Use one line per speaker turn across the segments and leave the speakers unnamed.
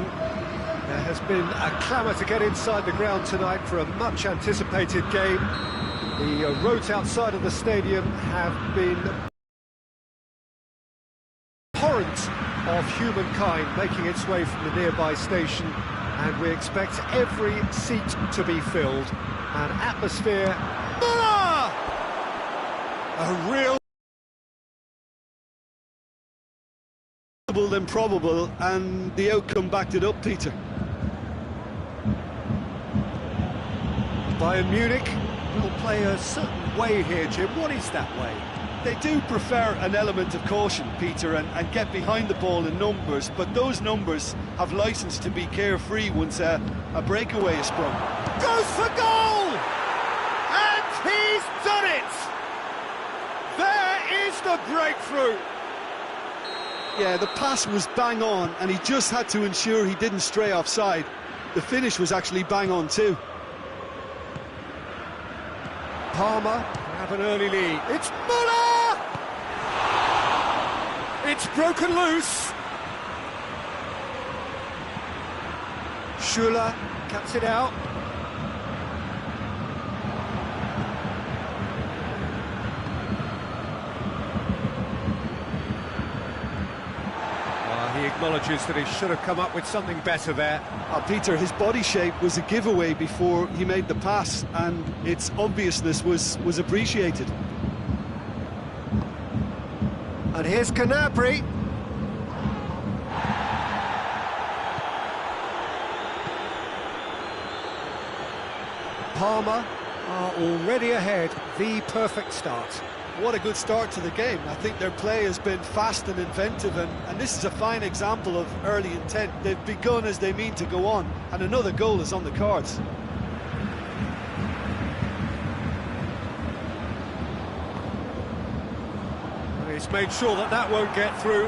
There has been a clamour to get inside the ground tonight for a much-anticipated game. The roads outside of the stadium have been torrent of humankind making its way from the nearby station, and we expect every seat to be filled. An atmosphere, a real
than probable, and the outcome backed it up, Peter.
Bayern Munich will play a certain way here, Jim. What is that way?
They do prefer an element of caution, Peter, and get behind the ball in numbers, but those numbers have licence to be carefree once a breakaway is sprung.
Goes for goal! And he's done it! There is the breakthrough!
Yeah, the pass was bang on, and he just had to ensure he didn't stray offside. The finish was actually bang on too.
Palmer have an early lead. It's Muller! It's broken loose. Schuller cuts it out. He acknowledges that he should have come up with something better there.
Peter, his body shape was a giveaway before he made the pass, and its obviousness was appreciated.
And here's Gnabry. Palmer are already ahead. The perfect start.
What a good start to the game. I think their play has been fast and inventive, and this is a fine example of early intent. They've begun as they mean to go on, and another goal is on the cards.
He's made sure that won't get through.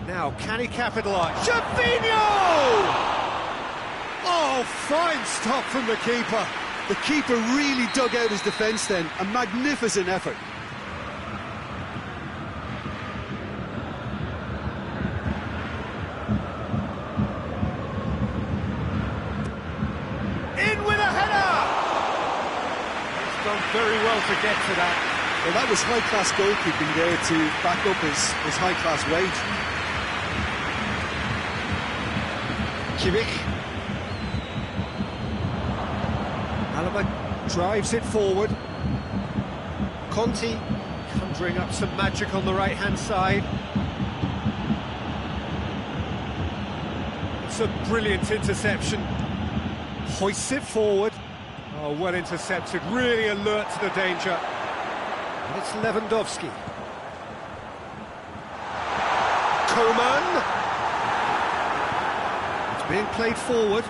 Now, can he capitalise? Gervinho! Oh, fine stop from the keeper.
The keeper really dug out his defence then, a magnificent effort.
In with a header! He's done very well to get to that.
Well, that was high-class goalkeeping there to back up his high-class wage.
Kimmich. Alaba drives it forward. Conti conjuring up some magic on the right-hand side. It's a brilliant interception. Hoists it forward. Oh, well intercepted, really alert to the danger. And it's Lewandowski. Coman. It's being played forward.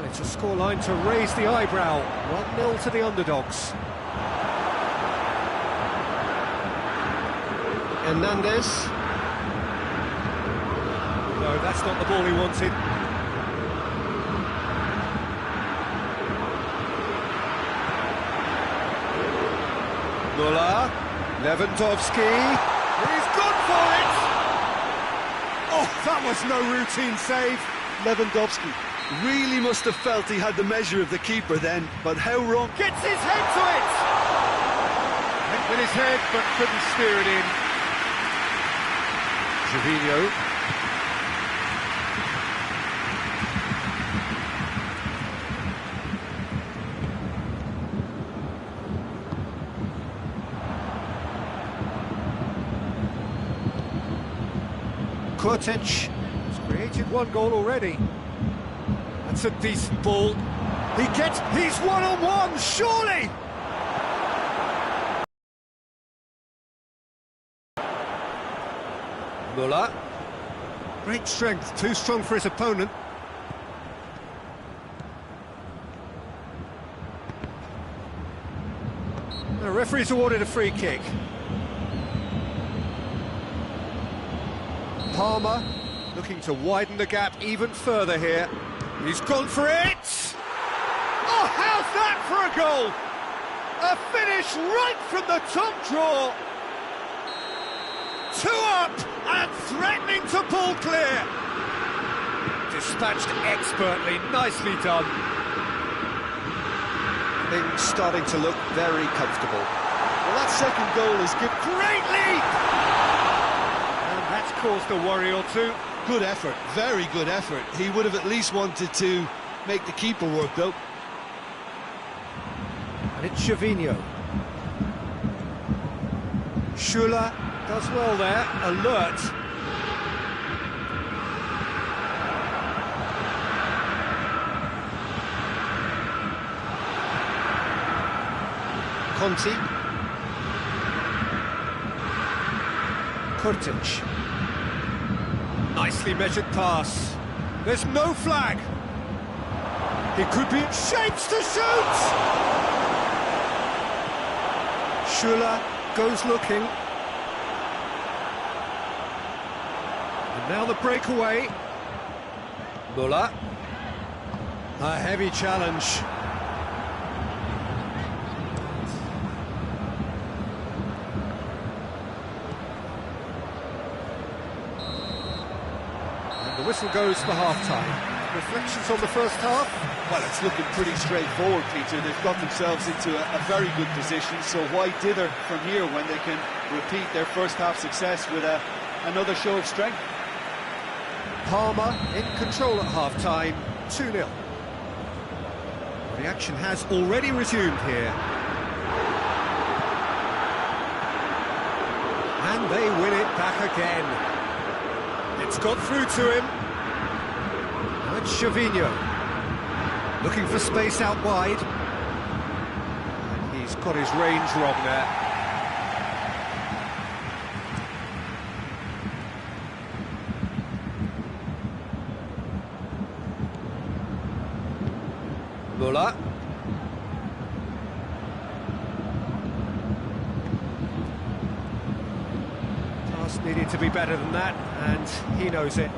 It's a scoreline to raise the eyebrow. 1-0 to the underdogs. Hernandez. No, that's not the ball he wanted. Muller. Lewandowski. He's gone for it! Oh, that was no routine save.
Lewandowski really must have felt he had the measure of the keeper then, but how wrong.
Gets his head to it! Went with his head, but couldn't steer it in. Gervinho. Kurtic has created one goal already. That's a decent ball. He's one-on-one, surely! Muller. Great strength, too strong for his opponent. The referee's awarded a free kick. Palmer looking to widen the gap even further here. He's gone for it! Oh, how's that for a goal? A finish right from the top draw. 2 up and threatening to pull clear. Dispatched expertly, nicely done.
Things starting to look very comfortable.
Well, that second goal is good.
Great leap! And that's caused a worry or two.
Good effort, very good effort. He would have at least wanted to make the keeper work, though.
And it's Gervinho. Schuller does well there, alert. Conti. Kurtic. Nicely measured pass. There's no flag. He could be in shapes to shoot! Schuller goes looking. And now the breakaway. Müller. A heavy challenge. The whistle goes for half-time. Reflections on the first half?
Well, it's looking pretty straightforward, Peter. They've got themselves into a very good position, so why dither from here when they can repeat their first half success with another show of strength?
Palmer in control at half-time, 2-0. The action has already resumed here. And they win it back again. It's got through to him. Now it's Gervinho. Looking for space out wide. And he's got his range wrong there. Müller. Pass needed to be better than that, and he knows it.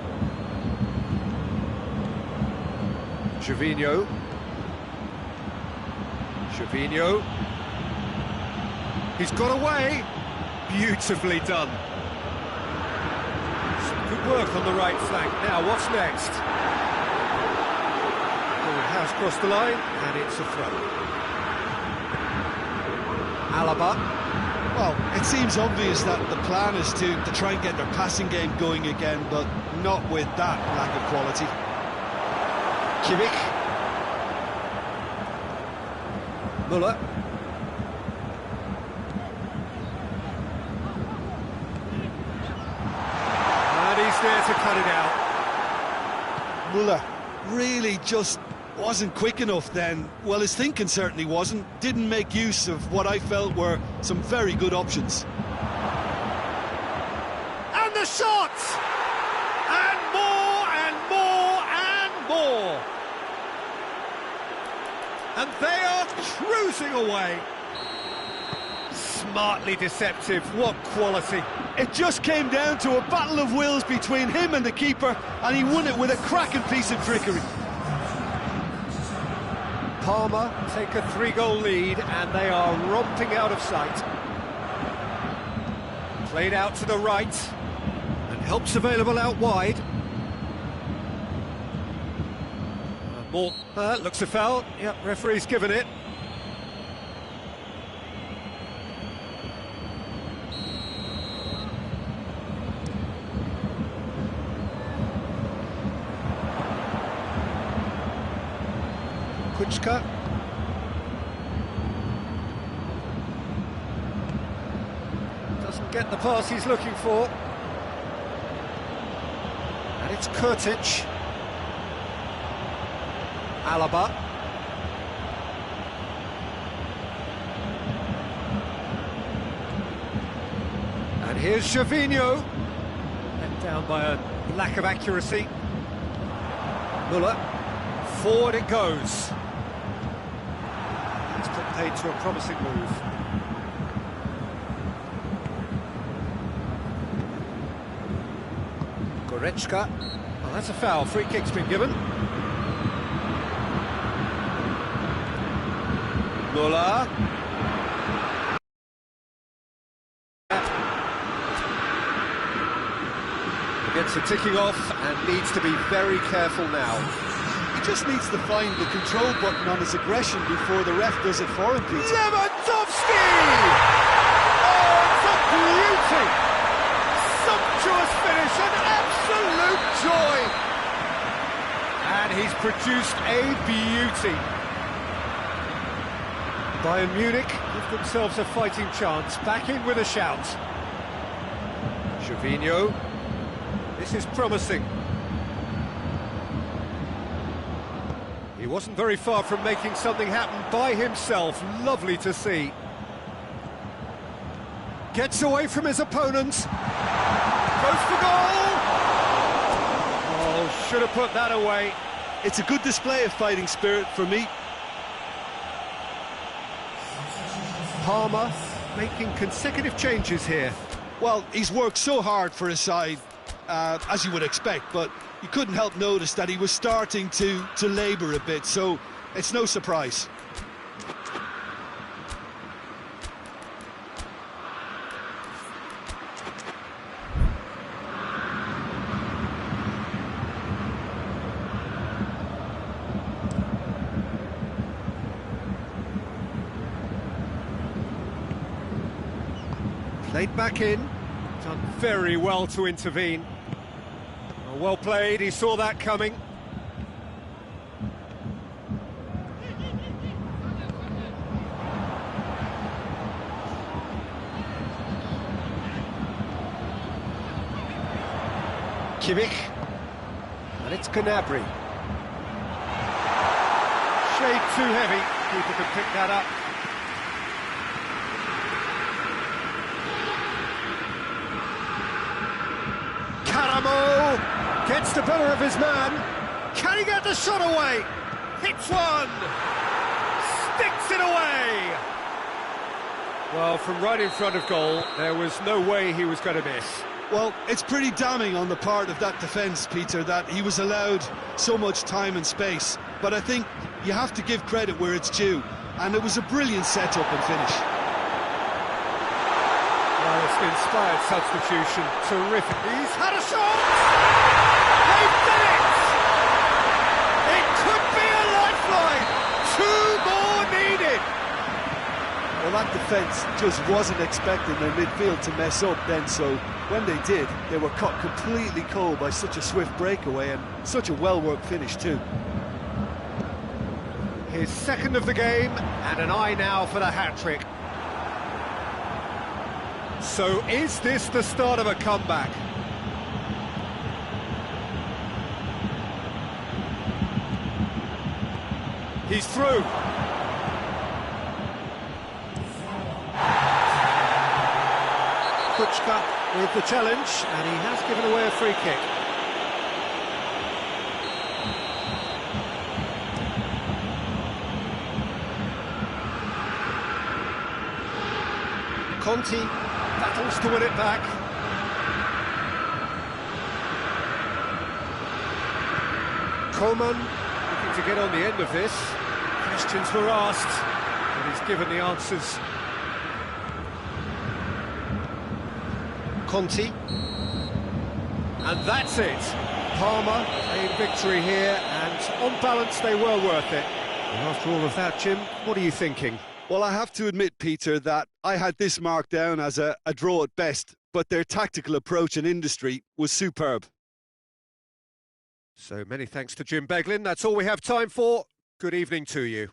Gervinho. Gervinho. He's got away. Beautifully done. Some good work on the right flank. Now, what's next? Ball has crossed the line, and it's a throw. Alaba.
Well, it seems obvious that the plan is to try and get their passing game going again, but not with that lack of quality.
Kimmich. Müller. And he's there to cut it out.
Müller really just wasn't quick enough then. Well, his thinking certainly wasn't. Didn't make use of what I felt were some very good options.
And the shot! And more, and more, and more! And they are cruising away. Smartly deceptive, what quality.
It just came down to a battle of wills between him and the keeper, and he won it with a cracking piece of trickery.
Palmer take a 3-goal lead, and they are romping out of sight. Played out to the right, and help's available out wide. More, looks a foul. Yep, referee's given it. Kuczka. Doesn't get the pass he's looking for. And it's Kurtic. Alaba. And here's Gervinho. Let down by a lack of accuracy. Müller. Forward it goes. It's put paid to a promising move. Goretzka. Well, that's a foul. Free kick's been given. Müller. Minutes are ticking off and needs to be very careful now.
He just needs to find the control button on his aggression before the ref does it for him, Peter.
Lewandowski! Oh, it's a beauty! Sumptuous finish, an absolute joy! And he's produced a beauty. Bayern Munich give themselves a fighting chance, back in with a shout. Gervinho, this is promising. He wasn't very far from making something happen by himself, lovely to see. Gets away from his opponents, goes for goal! Oh, should have put that away.
It's a good display of fighting spirit for me.
Palmer making consecutive changes here.
Well, he's worked so hard for his side, as you would expect, but you couldn't help notice that he was starting to labour a bit, so it's no surprise.
Played back in, done very well to intervene. Well played, he saw that coming. Kimmich, and it's Gnabry. Shade too heavy, keeper can pick that up. Gets the better of his man. Can he get the shot away? Hits one! Sticks it away! Well, from right in front of goal, there was no way he was going to miss.
Well, it's pretty damning on the part of that defence, Peter, that he was allowed so much time and space. But I think you have to give credit where it's due, and it was a brilliant setup and finish.
Well, it's an inspired substitution. Terrific. He's had a shot! They've done it! It could be a lifeline! 2 more needed!
Well, that defence just wasn't expecting their midfield to mess up then, so when they did, they were caught completely cold by such a swift breakaway and such a well-worked finish too.
His second of the game, and an eye now for the hat-trick. So is this the start of a comeback? He's through. Kuchka with the challenge, and he has given away a free kick. Conti battles to win it back. Coman looking to get on the end of this. Questions were asked, and he's given the answers. Conti. And that's it. Palmer a victory here, and on balance they were worth it. And after all of that, Jim, what are you thinking?
Well, I have to admit, Peter, that I had this marked down as a draw at best, but their tactical approach and industry was superb.
So many thanks to Jim Beglin. That's all we have time for. Good evening to you.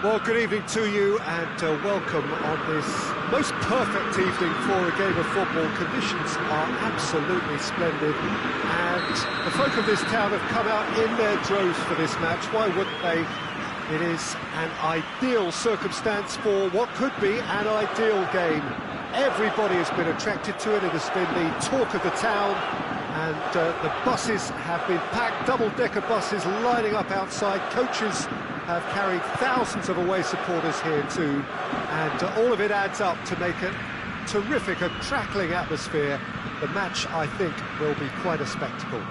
Well, good evening to you and welcome on this most perfect evening for a game of football. Conditions are absolutely splendid and the folk of this town have come out in their droves for this match. Why wouldn't they? It is an ideal circumstance for what could be an ideal game. Everybody has been attracted to it. It has been the talk of the town, and the buses have been packed, double-decker buses lining up outside. Coaches have carried thousands of away supporters here too, and all of it adds up to make a terrific, a crackling atmosphere. The match, I think, will be quite a spectacle.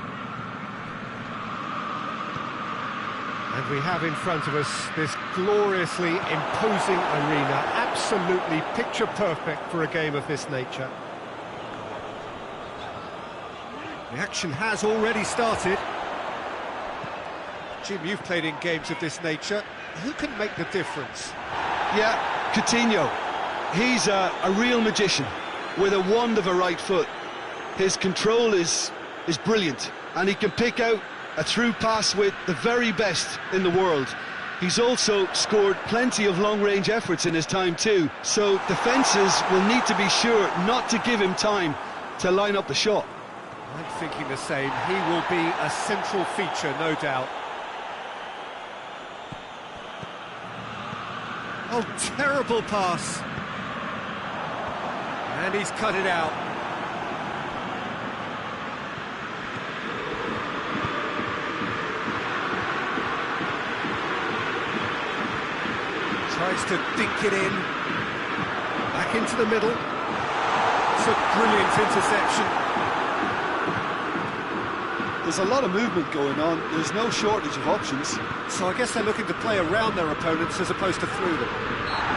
And we have in front of us this gloriously imposing arena, absolutely picture-perfect for a game of this nature. The action has already started. Jim, you've played in games of this nature. Who can make the difference?
Yeah, Coutinho. He's a real magician with a wand of a right foot. His control is brilliant, and he can pick out a through pass with the very best in the world. He's also scored plenty of long-range efforts in his time too, so defences will need to be sure not to give him time to line up the shot.
I'm thinking the same. He will be a central feature, no doubt. Oh, terrible pass. And he's cut it out. Tries to dink it in, back into the middle. It's a brilliant interception.
There's a lot of movement going on, there's no shortage of options.
So I guess they're looking to play around their opponents as opposed to through them.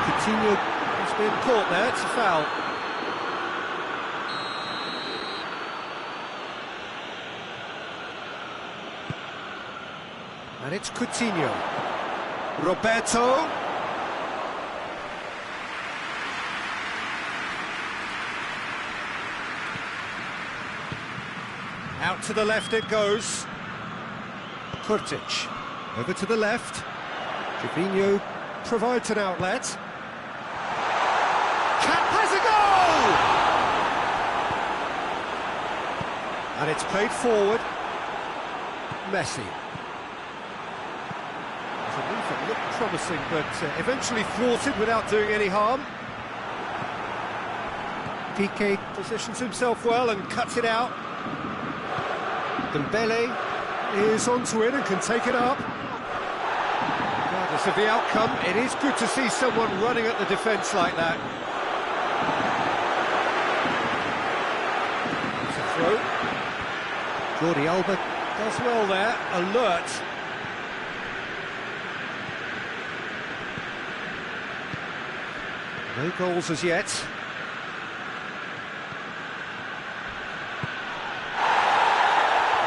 Coutinho has been caught there, it's a foul. And it's Coutinho. Roberto. Out to the left it goes. Kurtic. Over to the left. Jorginho provides an outlet. Has a goal! And it's played forward. Messi. It's a move that looked promising, but eventually thwarted without doing any harm. Piqué positions himself well and cuts it out. Dembele is onto it and can take it up. Regardless of the outcome, it is good to see someone running at the defence like that. It's a throw. Jordi Alba does well there, alert. No goals as yet.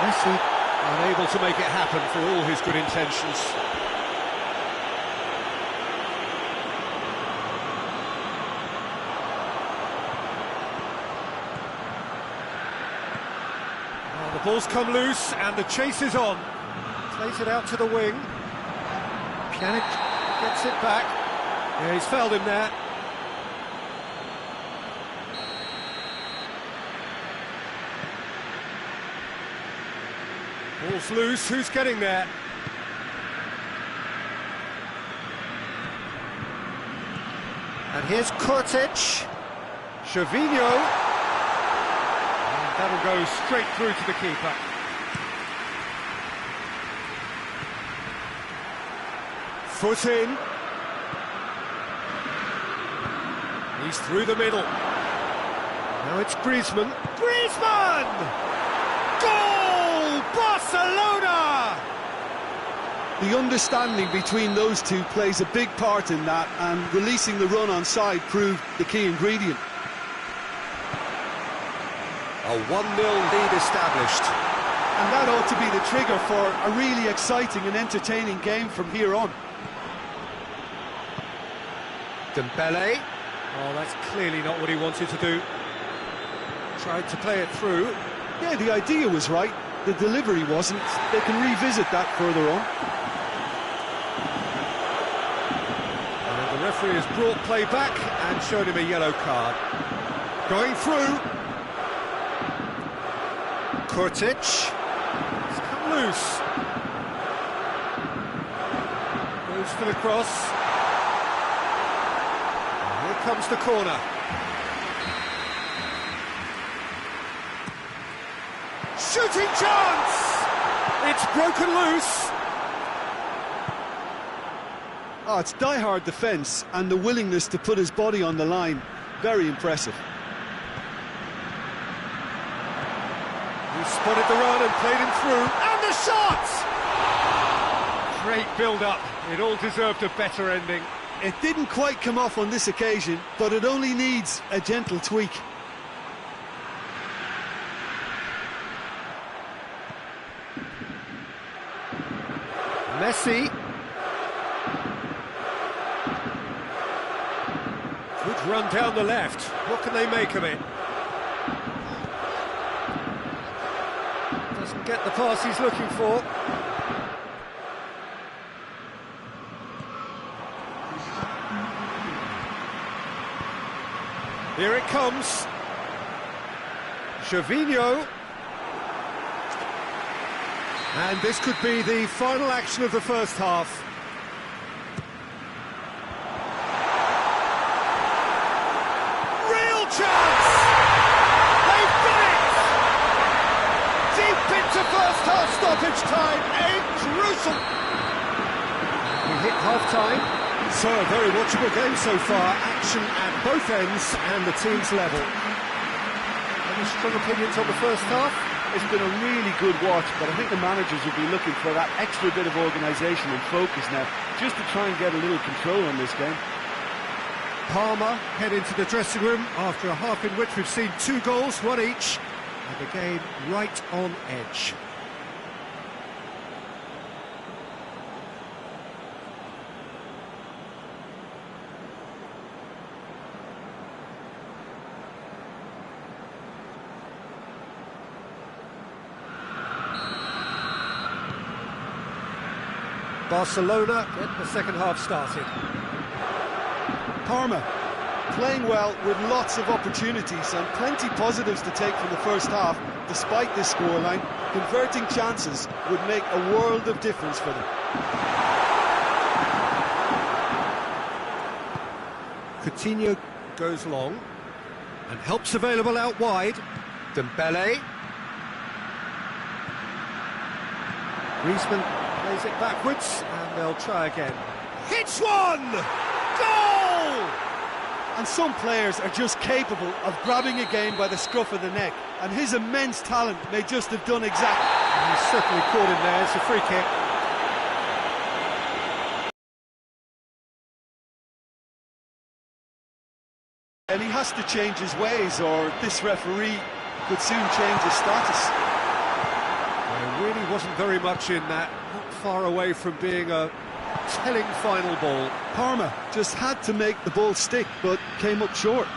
Messi unable to make it happen for all his good intentions. Well, the ball's come loose and the chase is on. Plays it out to the wing. Pjanic gets it back. Yeah, he's fouled him there. Ball's loose, who's getting there? And here's Kurtic. Jorginho. And that'll go straight through to the keeper. Foot in. He's through the middle. Now it's Griezmann. Griezmann! Goal! Barcelona!
The understanding between those two plays a big part in that, and releasing the run on side proved the key ingredient.
A 1-0 lead established.
And that ought to be the trigger for a really exciting and entertaining game from here on.
Dembele.
Oh, that's clearly not what he wanted to do. Tried to play it through.
Yeah, the idea was right, the delivery wasn't. They can revisit that further on.
referee has brought play back and showed him a yellow card. Going through. Kurtic. It's come loose. Goes for the cross. And here comes the corner. Shooting chance! It's broken loose.
Oh, it's die-hard defence and the willingness to put his body on the line. Very impressive.
He spotted the run and played him through. And the shot! Great build-up. It all deserved a better ending.
It didn't quite come off on this occasion, but it only needs a gentle tweak.
Messi. Good run down the left. What can they make of it? Doesn't get the pass he's looking for. Here it comes. Gervinho. And this could be the final action of the first half. Real chance! They've done it! Deep into first half stoppage time, a crucial... We hit half-time. So a very watchable game so far. Action at both ends and the team's level. Any strong opinions on the first half?
It's been a really good watch, but I think the managers will be looking for that extra bit of organisation and focus now, just to try and get a little control on this game.
Palmer head into the dressing room after a half in which we've seen 2 goals, 1 each, and the game right on edge. Barcelona get the second half started.
Parma playing well with lots of opportunities and plenty positives to take from the first half. Despite this scoreline, converting chances would make a world of difference for them.
Coutinho goes long and helps available out wide. Dembele. Griezmann plays it backwards, and they'll try again. Hits one! Goal!
And some players are just capable of grabbing a game by the scruff of the neck, and his immense talent may just have done exactly.
And he's certainly caught him there. It's a free kick.
And he has to change his ways, or this referee could soon change his status.
There really wasn't very much in that. Not far away from being a telling final ball.
Parma just had to make the ball stick, but came up short.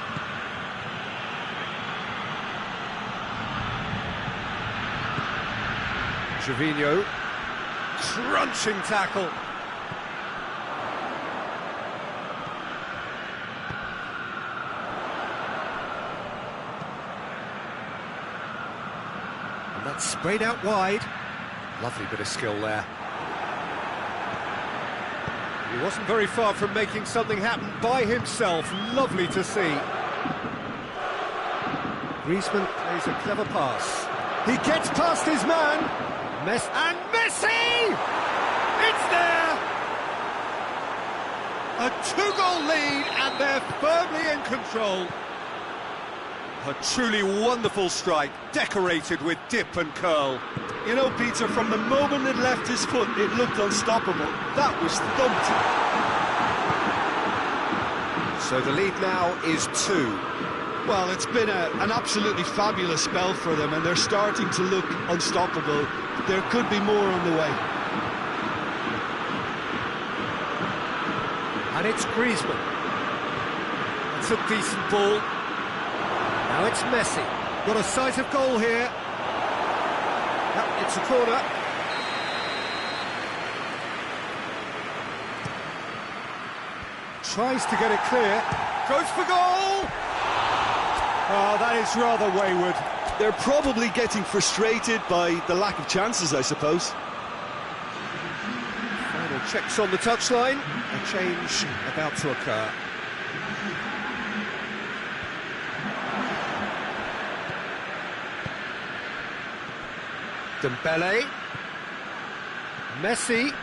Gervinho. Crunching tackle. And that's sprayed out wide. Lovely bit of skill there. He wasn't very far from making something happen by himself. Lovely to see. Griezmann plays a clever pass. He gets past his man. And Messi! It's there! A 2-goal lead, and they're firmly in control. A truly wonderful strike, decorated with dip and curl.
You know, Peter, from the moment it left his foot, it looked unstoppable. That was thumped.
So the lead now is 2.
Well, it's been an absolutely fabulous spell for them, and they're starting to look unstoppable. There could be more on the way.
And it's Griezmann. It's a decent ball. Now it's Messi. Got a sight of goal here. Yep, it's a corner. Tries to get it clear. Goes for goal! Oh, that is rather wayward.
They're probably getting frustrated by the lack of chances, I suppose.
Final checks on the touchline. A change about to occur. Dembele. Messi.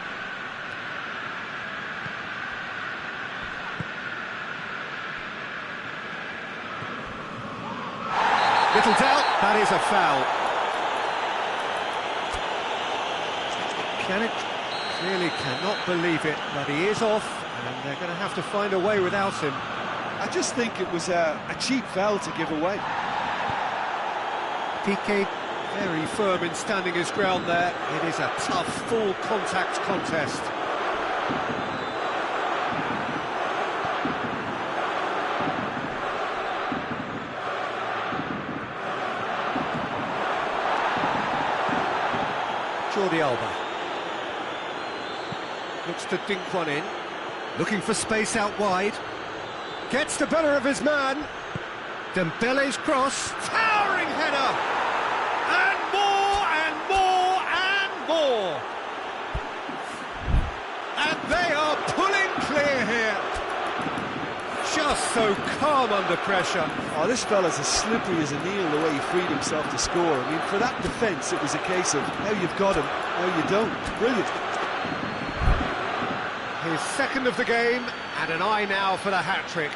Little doubt, that is a foul. Pjanic clearly cannot believe it, but he is off, and they're going to have to find a way without him.
I just think it was a cheap foul to give away.
Piqué very firm in standing his ground there. It is a tough, full contact contest. Jordi Alba. Looks to dink one in. Looking for space out wide. Gets the better of his man. Dembele's cross. Towering header! And more, and more, and more! And they are pulling clear here. Just so calm under pressure.
Oh, this fella's as slippery as a eel the way he freed himself to score. I mean, for that defence, it was a case of now you've got him, now you don't. Brilliant.
His second of the game, and an eye now for the hat-trick.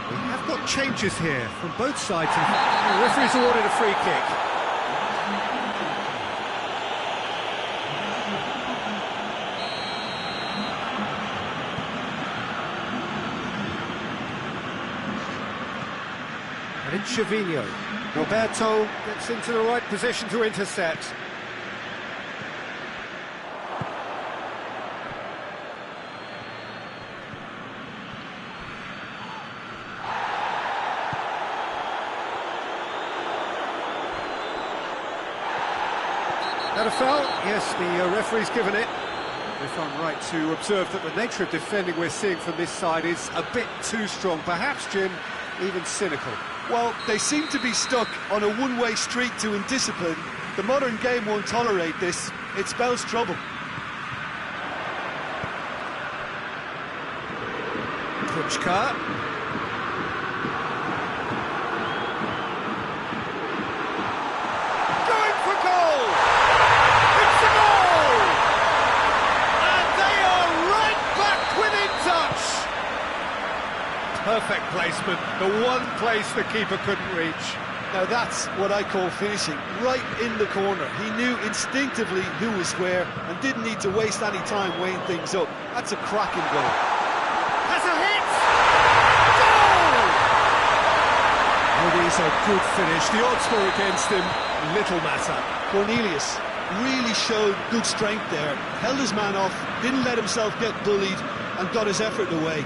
We have got changes here from both sides. The referee's awarded a free kick. And it's Gervinho. Roberto gets into the right position to intercept. That a foul? Yes, the referee's given it. If I'm right to observe that the nature of defending we're seeing from this side is a bit too strong, perhaps, Jim, even cynical.
Well, they seem to be stuck on a one-way street to indiscipline. The modern game won't tolerate this. It spells trouble.
Kuchka. Going for goal! It's a goal! And they are right back within touch! Perfect placement, the one place the keeper couldn't reach.
Now that's what I call finishing, right in the corner. He knew instinctively who was where and didn't need to waste any time weighing things up. That's a cracking goal.
Has a hit! Goal! It is a good finish. The odds were against him, little matter.
Cornelius really showed good strength there, held his man off, didn't let himself get bullied and got his effort away.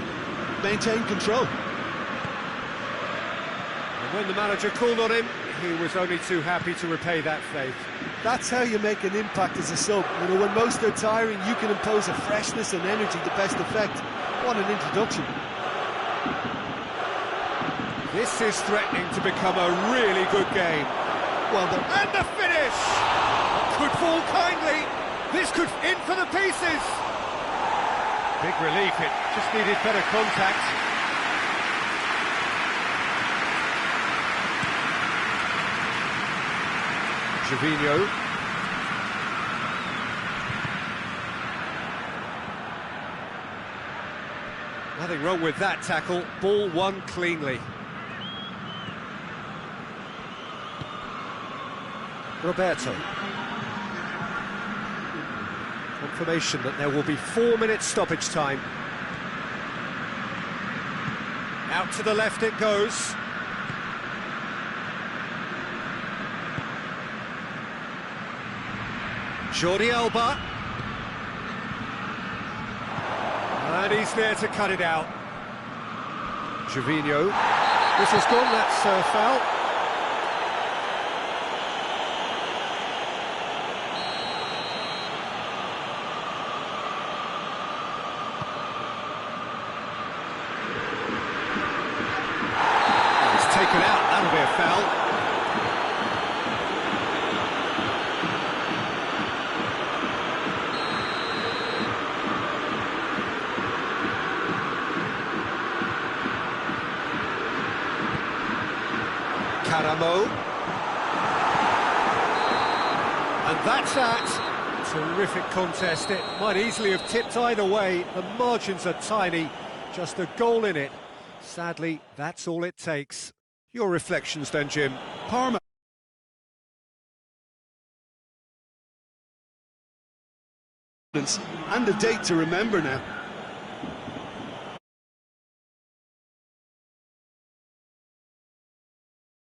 Maintained control.
And when the manager called on him, he was only too happy to repay that faith.
That's how you make an impact as a sub. You know, when most are tiring, you can impose a freshness and energy to best effect. What an introduction.
This is threatening to become a really good game.
Well done.
And the finish! Could fall kindly. This could in for the pieces. Big relief, it just needed better contact. Gervinho. Nothing wrong with that tackle, ball won cleanly. Roberto. Confirmation that there will be 4 minutes stoppage time. Out to the left it goes. Jordi Alba. And he's there to cut it out. Gervinho. This has gone, that's a foul.
Karamo.
And that's that. Terrific contest. It might easily have tipped either way. The margins are tiny. Just a goal in it. Sadly, that's all it takes. Your reflections then, Jim.
Parma. And a date to remember now.